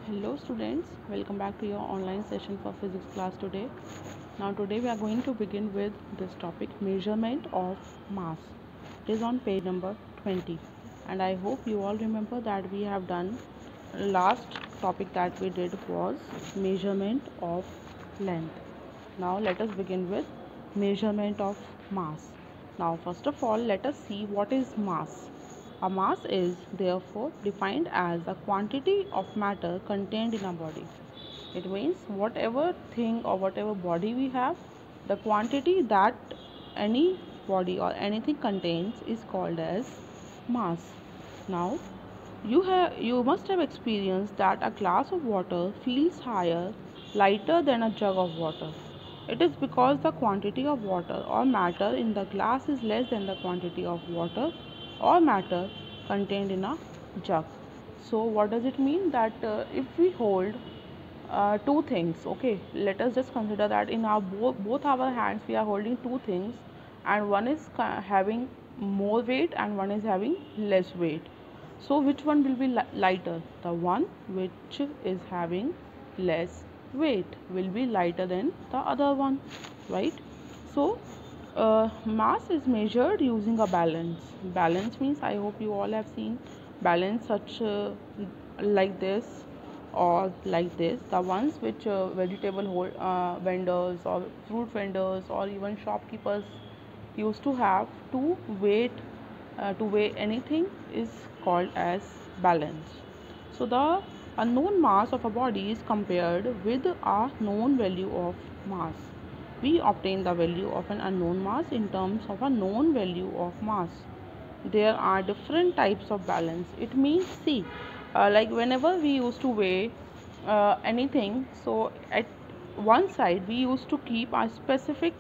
Hello students, welcome back to your online session for physics class today. Now today we are going to begin with this topic, measurement of mass. It is on page number 20 and I hope you all remember that we have done last topic that we did was measurement of length. Now let us begin with measurement of mass. Now first of all let us see what is mass. A mass is therefore defined as a quantity of matter contained in a body. It means whatever thing or whatever body we have, the quantity that any body or anything contains is called as mass. Now, you must have experienced that a glass of water feels higher, lighter than a jug of water. It is because the quantity of water or matter in the glass is less than the quantity of water or matter contained in a jug. So what does it mean? That if we hold two things, okay, let us just consider that in our both our hands we are holding two things, and one is having more weight and one is having less weight. So which one will be lighter? The one which is having less weight will be lighter than the other one, right? So mass is measured using a balance. Balance means, I hope you all have seen balance such like this or like this. The ones which vendors or fruit vendors or even shopkeepers used to have to weigh anything is called as balance. So the unknown mass of a body is compared with a known value of mass. We obtain the value of an unknown mass in terms of a known value of mass. There are different types of balance. It means, see, like whenever we used to weigh anything, so at one side we used to keep a specific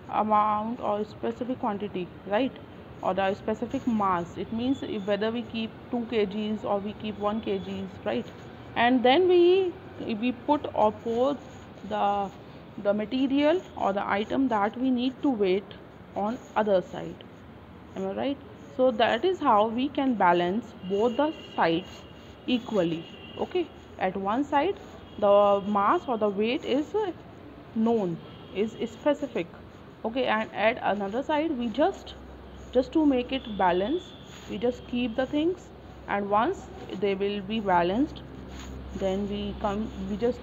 amount or specific quantity, right? Or the specific mass. It means whether we keep 2 kgs or we keep 1 kgs, right? And then we put or pour the material or the item that we need to weight on other side. Am I right? So that is how we can balance both the sides equally. Okay, at one side the mass or the weight is known, is specific. Okay, and at another side we just to make it balance, we just keep the things, and once they will be balanced, then we just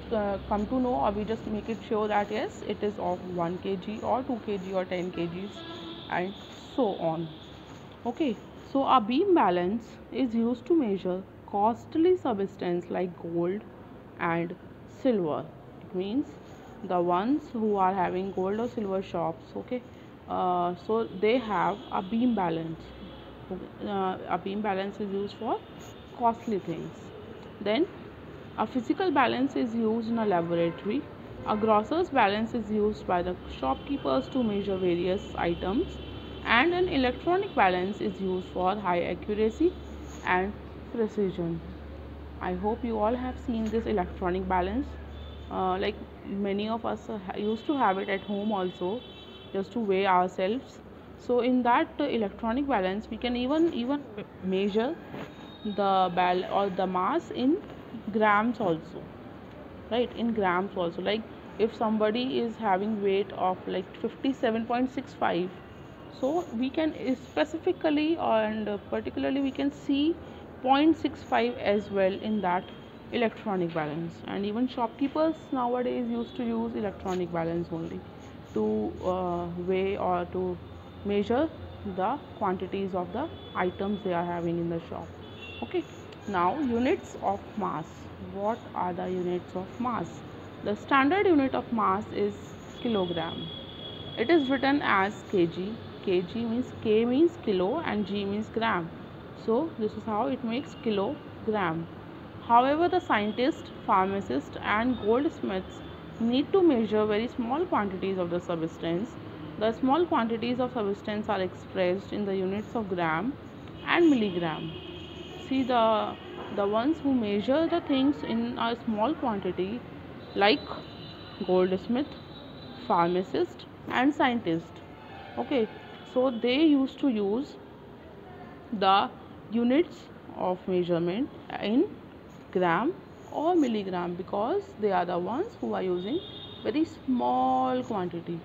come to know, or we just make it sure that yes, it is of 1 kg or 2 kg or 10 kgs and so on. Okay, so a beam balance is used to measure costly substance like gold and silver. It means the ones who are having gold or silver shops, okay, so they have a beam balance. A beam balance is used for costly things. Then a physical balance is used in a laboratory. A grocer's balance is used by the shopkeepers to measure various items, and an electronic balance is used for high accuracy and precision. I hope you all have seen this electronic balance. Like many of us used to have it at home also, just to weigh ourselves. So in that electronic balance, we can even measure the or the mass in grams also, right? In grams also, like if somebody is having weight of like 57.65, so we can specifically and particularly we can see 0.65 as well in that electronic balance. And even shopkeepers nowadays used to use electronic balance only to weigh or to measure the quantities of the items they are having in the shop. Okay, now units of mass. What are the units of mass? The standard unit of mass is kilogram. It is written as kg. Kg means, K means kilo and G means gram. So this is how it makes kilogram. However, the scientists, pharmacists and goldsmiths need to measure very small quantities of the substance. The small quantities of substance are expressed in the units of gram and milligram. See, the ones who measure the things in a small quantity, like goldsmith, pharmacist and scientist. Okay, so they used to use the units of measurement in gram or milligram, because they are the ones who are using very small quantity,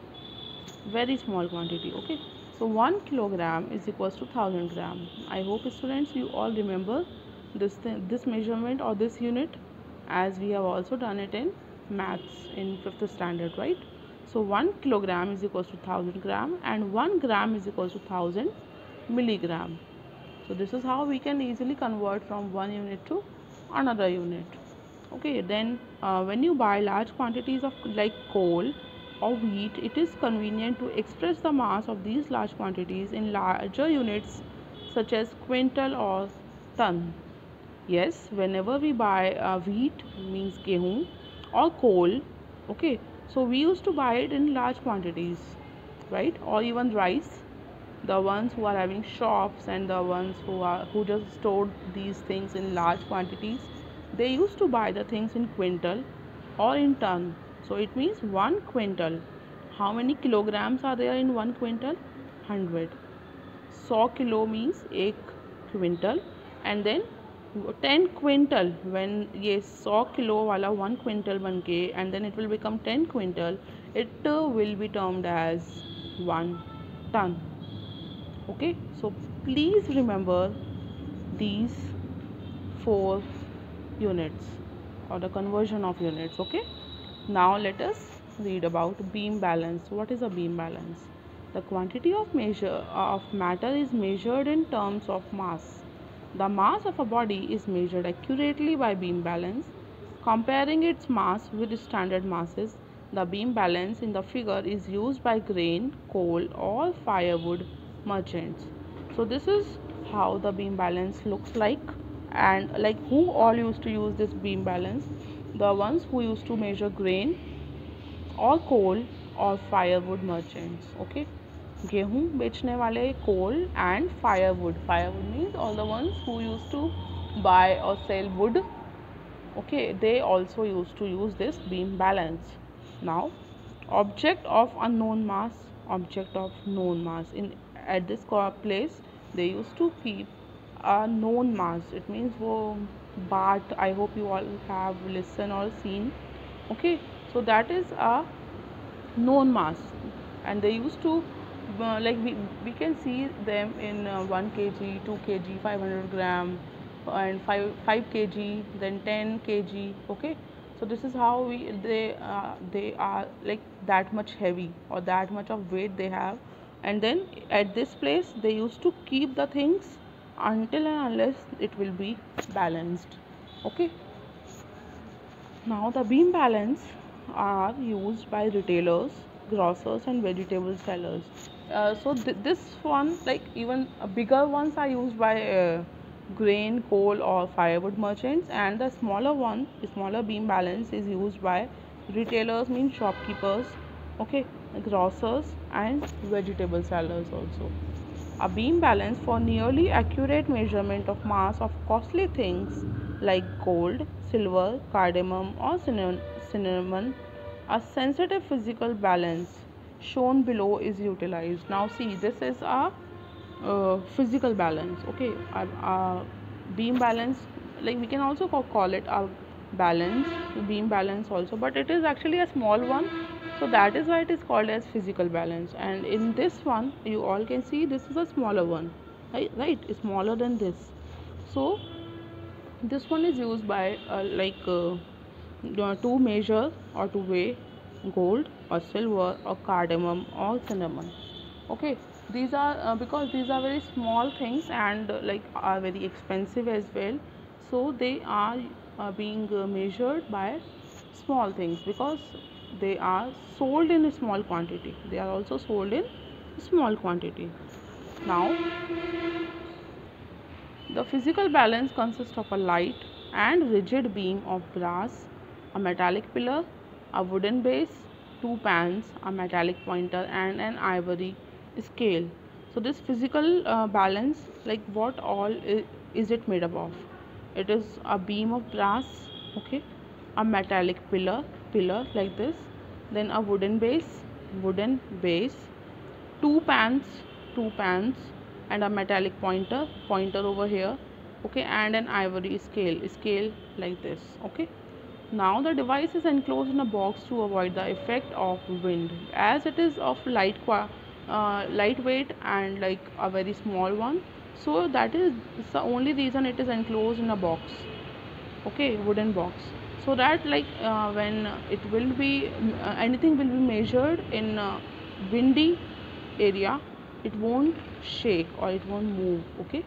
very small quantity. Okay, so 1 kilogram is equals to 1000 gram. I hope students you all remember this measurement or this unit, as we have also done it in maths in 5th standard, right? So 1 kilogram is equals to 1000 gram, and 1 gram is equals to 1000 milligram. So this is how we can easily convert from one unit to another unit. Okay, then when you buy large quantities of like coal or wheat, it is convenient to express the mass of these large quantities in larger units such as quintal or ton. Yes, whenever we buy wheat, means gehu, or coal, okay, so we used to buy it in large quantities, right? Or even rice, the ones who are having shops and the ones who just stored these things in large quantities, they used to buy the things in quintal or in ton. So it means 1 quintal, how many kilograms are there in 1 quintal? 100. 100 kilo means 1 quintal, and then 10 quintal, when ये 100 kilo वाला 1 quintal बन के and then it will become 10 quintal, it will be termed as 1 ton. Okay, so please remember these 4 units or the conversion of units. Okay, now let us read about beam balance. What is a beam balance? The quantity of matter is measured in terms of mass. The mass of a body is measured accurately by beam balance. Comparing its mass with standard masses, the beam balance in the figure is used by grain, coal or firewood merchants. So this is how the beam balance looks like, and like who all used to use this beam balance? The ones who used to measure grain or coal or firewood merchants. Okay, गेहूं बेचने वाले, coal and firewood means all the ones who used to buy or sell wood. Okay, they also used to use this beam balance. Now, object of unknown mass, object of known mass. In at this place they used to keep a known mass. It means वो बाट, I hope you all have listened or seen. Okay, so that is a known mass, and they used to like we can see them in 1 kg, 2 kg, 500 gram, and 5 kg, then 10 kg. Okay, so this is how they are like that much heavy or that much of weight they have, and then at this place they used to keep the things until and unless it will be balanced. Okay, now the beam balance are used by retailers, grocers and vegetable sellers. So this one, like even bigger ones are used by grain, coal or firewood merchants, and the smaller beam balance is used by retailers, means shopkeepers, okay, grocers and vegetable sellers also. A beam balance for nearly accurate measurement of mass of costly things like gold, silver, cardamom or cinnamon. A sensitive physical balance shown below is utilized. Now see, this is a physical balance. Okay, a beam balance, like we can also call it a balance, beam balance also, but it is actually a small one, so that is why it is called as physical balance. And in this one you all can see this is a smaller one, right, smaller than this. So this one is used by to measure or to weigh gold or silver or cardamom or cinnamon. Okay, these are because these are very small things and like are very expensive as well, so they are being measured by small things, because they are sold in a small quantity, they are also sold in small quantity. Now the physical balance consists of a light and rigid beam of brass, a metallic pillar, a wooden base, two pans, a metallic pointer, and an ivory scale. So this physical balance, like what all is it made up of? It is a beam of brass, okay, a metallic pillar like this, then a wooden base, two pans, and a metallic pointer over here, okay, and an ivory scale like this. Okay, now the device is enclosed in a box to avoid the effect of wind, as it is of lightweight and like a very small one. So that is the only reason it is enclosed in a box, okay, wooden box, so that like when it will be anything will be measured in windy area, it won't shake or it won't move. Okay,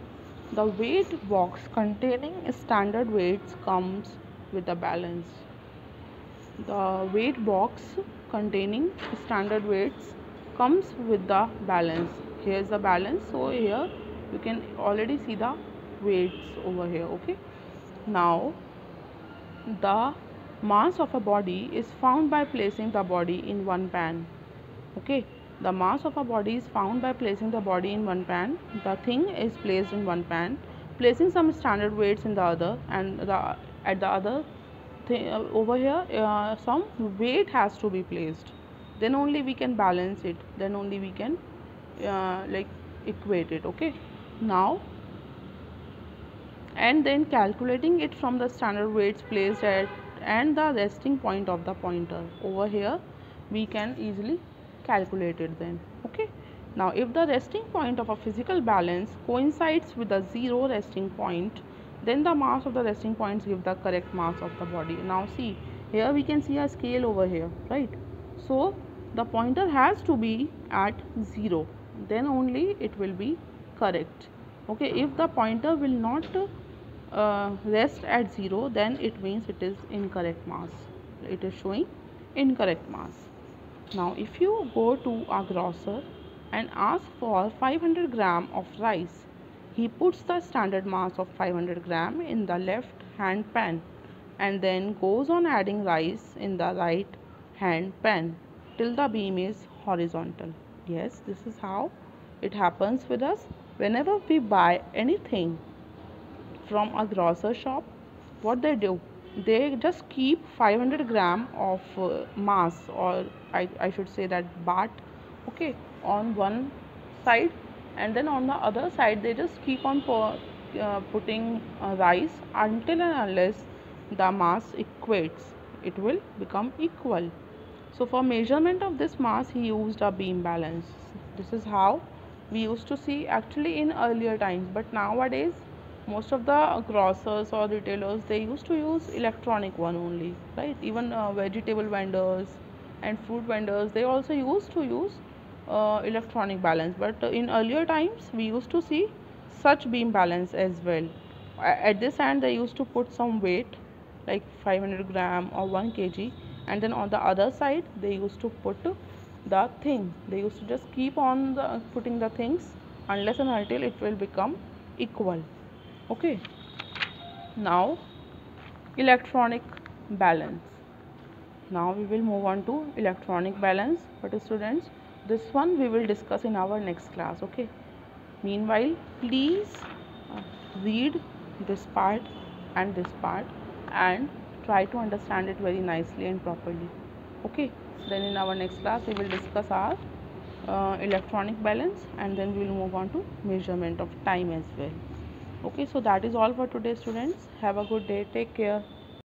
the weight box containing standard weights comes with a balance. The weight box containing standard weights comes with the balance. Here's the balance, so here you can already see the weights over here. Okay, now the mass of a body is found by placing the body in one pan. Okay, the mass of a body is found by placing the body in one pan. The thing is placed in one pan, placing some standard weights in the other, and at the other thing over here some weight has to be placed. Then only we can balance it. Then only we can like equate it. Okay, now and then calculating it from the standard weights placed at and the resting point of the pointer over here, we can easily calculate it then. Okay, now if the resting point of a physical balance coincides with the zero resting point, then the mass of the resting points give the correct mass of the body. Now see, here we can see a scale over here, right? So the pointer has to be at 0, then only it will be correct. Okay, if the pointer will not rest at 0, then it means it is incorrect mass. It is showing incorrect mass. Now if you go to a grocer and ask for 500 gram of rice, he puts the standard mass of 500 gram in the left hand pan and then goes on adding rice in the right hand pan till the beam is horizontal. Yes, this is how it happens with us whenever we buy anything from a grocer shop. What they do, they just keep 500 gram of mass, or I should say that baht, okay, on one side, and then on the other side they just keep on putting rice until and unless the mass equates, it will become equal. So for measurement of this mass he used a beam balance. This is how we used to see actually in earlier times, but nowadays most of the grocers or retailers, they used to use electronic one only, right? Even vegetable vendors and fruit vendors, they also used to use electronic balance, but in earlier times we used to see such beam balance as well. At this end they used to put some weight like 500 gram or 1 kg, and then on the other side they used to put the thing. They used to just keep on putting the things unless and until it will become equal. Okay, now electronic balance. Now we will move on to electronic balance, but students, this one we will discuss in our next class. Okay, meanwhile please read this part and this part and try to understand it very nicely and properly. Okay, then in our next class we will discuss our electronic balance, and then we will move on to measurement of time as well. Okay, so that is all for today students. Have a good day. Take care.